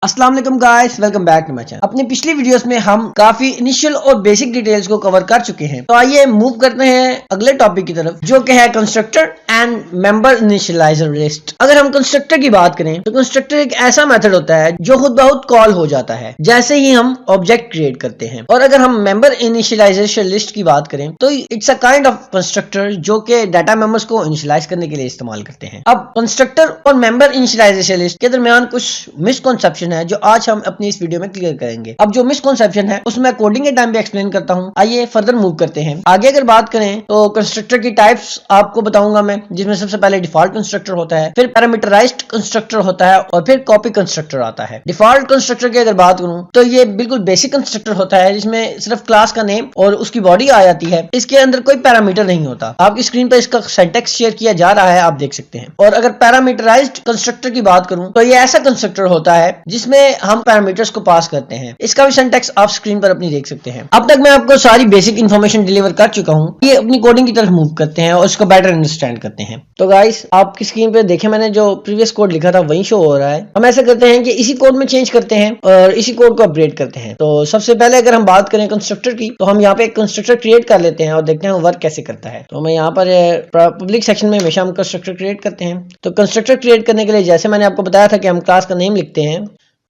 अस्सलाम वालेकुम guys, welcome back to my channel. अपनी पिछली वीडियोस में हम काफी इनिशियल और बेसिक डिटेल्स को कवर कर चुके हैं, तो आइए मूव करते हैं अगले टॉपिक की तरफ, जो कि है constructor and member initialiser list. अगर हम कंस्ट्रक्टर की बात करें तो कंस्ट्रक्टर एक ऐसा मेथड होता है जो खुद ब खुद कॉल हो जाता है जैसे ही हम ऑब्जेक्ट क्रिएट करते हैं। और अगर हम मेंबर इनिशियलाइजेशन लिस्ट की बात करें तो it's a kind of constructor जो कि डाटा मेंबर्स को इनिशियलाइज करने के लिए इस्तेमाल करते हैं। अब कंस्ट्रक्टर और मेंबर इनिशियलाइजेशन लिस्ट के दरमियान कुछ मिसकंसेप्शन है जो आज हम अपनी इस वीडियो में क्लियर करेंगे। अब जो मिसकंसेप्शन है उसमें कोडिंग के टाइम पे एक्सप्लेन करता हूं। आइए फर्दर मूव करते हैं आगे। अगर बात करें तो कंस्ट्रक्टर की टाइप्स आपको बताऊंगा मैं, जिसमें सबसे पहले डिफॉल्ट कंस्ट्रक्टर होता है, फिर पैरामीटराइज्ड कंस्ट्रक्टर होता है और फिर कॉपी कंस्ट्रक्टर आता है। डिफॉल्ट कंस्ट्रक्टर की अगर बात करूं तो ये बिल्कुल बेसिक कंस्ट्रक्टर होता है जिसमें सिर्फ क्लास का नेम और उसकी बॉडी आ जाती है। इसके अंदर कोई पैरामीटर नहीं होता। आपकी स्क्रीन पर इसका सिंटैक्स शेयर किया जा रहा है, आप देख सकते हैं। और अगर पैरामीटराइज्ड कंस्ट्रक्टर की बात करूं तो ये ऐसा कंस्ट्रक्टर होता है जिसमें हम पैरामीटर्स को पास करते हैं। इसका भी सिंटैक्स आप स्क्रीन पर अपनी देख सकते हैं। अब तक मैं आपको सारी बेसिक इंफॉर्मेशन डिलीवर कर चुका हूं। ये अपनी कोडिंग की तरफ मूव करते हैं और इसको बेटर अंडरस्टैंड करते हैं। तो गाइस, आपकी स्क्रीन पर देखें, मैंने जो प्रीवियस कोड लिखा था वही शो हो रहा है। हम ऐसा करते हैं कि इसी कोड में चेंज करते हैं और इसी कोड को अपग्रेड करते हैं। तो सबसे पहले अगर हम बात करें कंस्ट्रक्टर की, तो हम यहाँ पे एक कंस्ट्रक्टर क्रिएट कर लेते हैं और देखते हैं वर्क कैसे करता है। तो मैं यहाँ पर पब्लिक सेक्शन में हमेशा हम कंस्ट्रक्टर क्रिएट करते हैं। तो कंस्ट्रक्टर क्रिएट करने के लिए जैसे मैंने आपको बताया था कि हम क्लास का नेम लिखते हैं,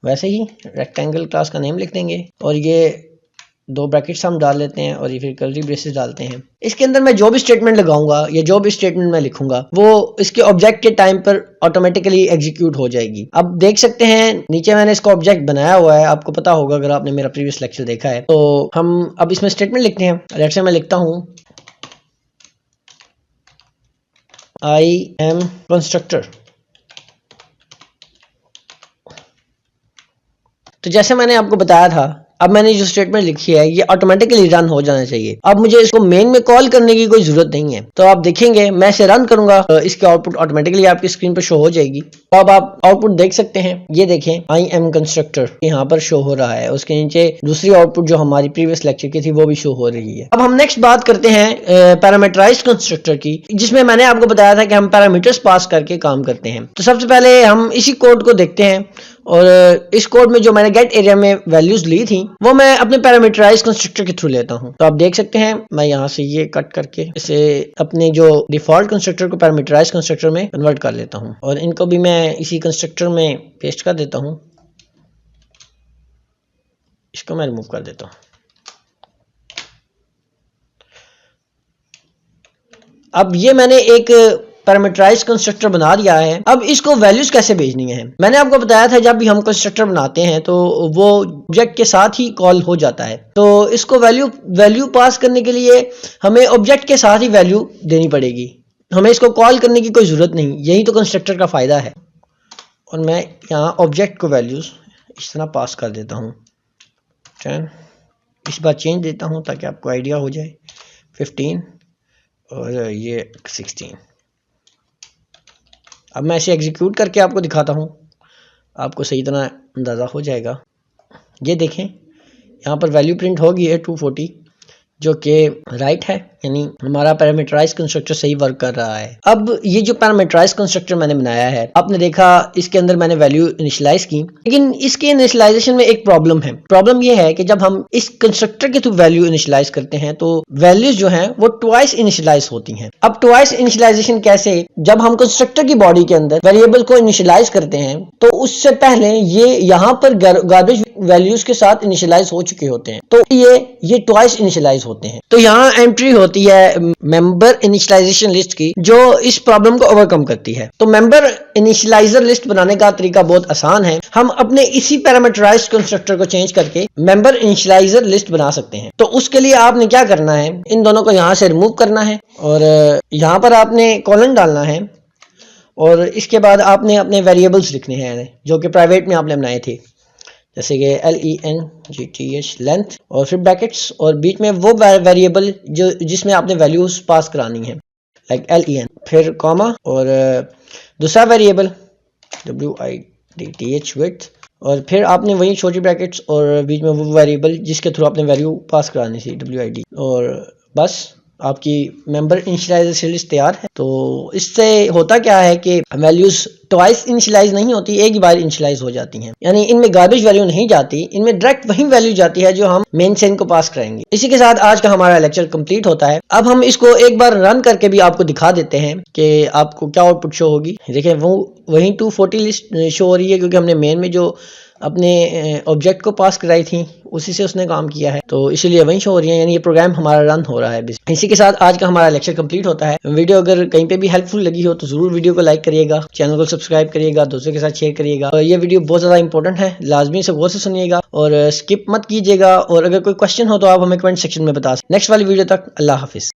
वैसे ही रेक्टेंगल क्लास का नेम लिख देंगे और ये दो ब्रैकेट्स हम डाल लेते हैं और ये फिर कर्ली ब्रेसेस डालते हैं। इसके अंदर मैं जो भी स्टेटमेंट लगाऊंगा या जो भी स्टेटमेंट मैं लिखूंगा वो इसके ऑब्जेक्ट के टाइम पर ऑटोमेटिकली एग्जीक्यूट हो जाएगी। अब देख सकते हैं नीचे मैंने इसका ऑब्जेक्ट बनाया हुआ है, आपको पता होगा अगर आपने मेरा प्रीवियस लेक्चर देखा है। तो हम अब इसमें स्टेटमेंट लिखते हैं। लेट्स से मैं लिखता हूं आई एम कंस्ट्रक्टर। तो जैसे मैंने आपको बताया था, अब मैंने जो स्टेटमेंट लिखी है ये ऑटोमेटिकली रन हो जाना चाहिए। अब मुझे इसको मेन में कॉल करने की कोई जरूरत नहीं है। तो आप देखेंगे मैं इसे रन करूंगा तो इसकी आउटपुट ऑटोमेटिकली आपकी स्क्रीन पर शो हो जाएगी। तो अब आप आउटपुट देख सकते हैं, ये देखें आई एम कंस्ट्रक्टर यहाँ पर शो हो रहा है। उसके नीचे दूसरी आउटपुट जो हमारी प्रीवियस लेक्चर की थी वो भी शो हो रही है। अब हम नेक्स्ट बात करते हैं पैरामीटराइज्ड कंस्ट्रक्टर की, जिसमें मैंने आपको बताया था कि हम पैरामीटर्स पास करके काम करते हैं। तो सबसे पहले हम इसी कोड को देखते हैं और इस कोड में जो मैंने गेट एरिया में वैल्यूज ली थी वो मैं अपने पैरामीटराइज्ड कंस्ट्रक्टर के थ्रू लेता हूं। तो आप देख सकते हैं मैं यहां से ये कट करके इसे अपने जो डिफॉल्ट कंस्ट्रक्टर को पैरामीटराइज्ड कंस्ट्रक्टर में कन्वर्ट कर लेता हूं और इनको भी मैं इसी कंस्ट्रक्टर में पेस्ट कर देता हूं। इसको मैं रिमूव कर देता हूं। अब ये मैंने एक पैरामीटराइज्ड कंस्ट्रक्टर बना दिया है। अब इसको वैल्यूज कैसे भेजनी है, मैंने आपको बताया था जब भी हम कंस्ट्रक्टर बनाते हैं तो वो ऑब्जेक्ट के साथ ही कॉल हो जाता है। तो इसको वैल्यू पास करने के लिए हमें ऑब्जेक्ट के साथ ही वैल्यू देनी पड़ेगी, हमें इसको कॉल करने की कोई जरूरत नहीं। यही तो कंस्ट्रक्टर का फायदा है। और मैं यहाँ ऑब्जेक्ट को वैल्यूज इस तरह पास कर देता हूँ। 10 इस बार चेंज देता हूँ ताकि आपको आइडिया हो जाए। 15 और ये 16। अब मैं इसे एग्जीक्यूट करके आपको दिखाता हूँ, आपको सही तरह अंदाज़ा हो जाएगा। ये देखें यहाँ पर वैल्यू प्रिंट होगी है 240, जो कि राइट है, यानी हमारा पैरामीटराइज्ड कंस्ट्रक्टर सही वर्क कर रहा है। अब ये जो पैरामीटराइज्ड कंस्ट्रक्टर मैंने बनाया है, आपने देखा इसके अंदर मैंने वैल्यू इनिशियलाइज की, लेकिन इसके इनिशियलाइजेशन में एक प्रॉब्लम है। प्रॉब्लम ये है कि जब हम इस कंस्ट्रक्टर के थ्रू वैल्यू इनिशियलाइज करते हैं तो वैल्यूज जो हैं वो ट्वाइस इनिशियलाइज होती हैं। अब ट्वाइस इनिशियलाइजेशन कैसे, जब हम कंस्ट्रक्टर की बॉडी के अंदर वेरिएबल को इनिशियलाइज करते हैं तो उससे पहले ये यहाँ पर गार्बेज वैल्यूज के साथ इनिशियलाइज हो चुके होते हैं, तो ये ट्वाइस इनिशियलाइज होते हैं। तो यहाँ एंट्री होती है मेंबर इनिशियलाइजेशन लिस्ट की, जो इस प्रॉब्लम को ओवरकम करती है। तो मेंबर इनिशियलाइजर लिस्ट बनाने का तरीका बहुत आसान है। हम अपने इसी पैरामीटराइज्ड कंस्ट्रक्टर को चेंज करके मेंबर इनिशियलाइजर लिस्ट बना सकते हैं। तो उसके लिए आपने क्या करना है, इन दोनों को यहाँ से रिमूव करना है और यहाँ पर आपने कॉलन डालना है और इसके बाद आपने अपने वेरिएबल्स लिखने हैं जो कि प्राइवेट में आपने बनाए थे, जैसे कि LENGTH लेंथ और फिर ब्रैकेट्स और बीच में वो वेरिएबल जो जिसमें आपने वैल्यूज पास करानी है, लाइक LEN, फिर कॉमा और दूसरा वेरिएबल WIDTH विड्थ, और फिर आपने वही छोटी ब्रैकेट्स और बीच में वो वेरिएबल जिसके थ्रू आपने वैल्यू पास करानी थी WID, और बस आपकी मेंबर इनिशियलाइजर लिस्ट तैयार है। तो इससे होता क्या है कि वैल्यूज ट्वाइस इनिशियलाइज नहीं होती, एक ही बार इनिशियलाइज हो जाती हैं, यानी इनमें गार्बेज वैल्यू नहीं जाती, इनमें डायरेक्ट वही वैल्यू जाती है जो हम मेन चेन को पास कराएंगे। इसी के साथ आज का हमारा लेक्चर कंप्लीट होता है। अब हम इसको एक बार रन करके भी आपको दिखा देते हैं कि आपको क्या आउटपुट शो होगी। देखिए वो वही 240 लिस्ट शो हो रही है, क्योंकि हमने मेन में जो अपने ऑब्जेक्ट को पास कराई थी उसी से उसने काम किया है, तो इसीलिए वही शो हो रही है, यानी ये प्रोग्राम हमारा रन हो रहा है। इसी के साथ आज का हमारा लेक्चर कंप्लीट होता है। वीडियो अगर कहीं पे भी हेल्पफुल लगी हो तो जरूर वीडियो को लाइक करिएगा, चैनल को सब्सक्राइब करिएगा, दोस्तों के साथ शेयर करिएगा। और ये वीडियो बहुत ज़्यादा इंपॉर्टेंट है, लाजमी से गौर से सुनिएगा और स्किप मत कीजिएगा। और अगर कोई क्वेश्चन हो तो आप हमें कमेंट सेक्शन में बता सकते। नेक्स्ट वाली वीडियो तक अल्लाह हाफिज़।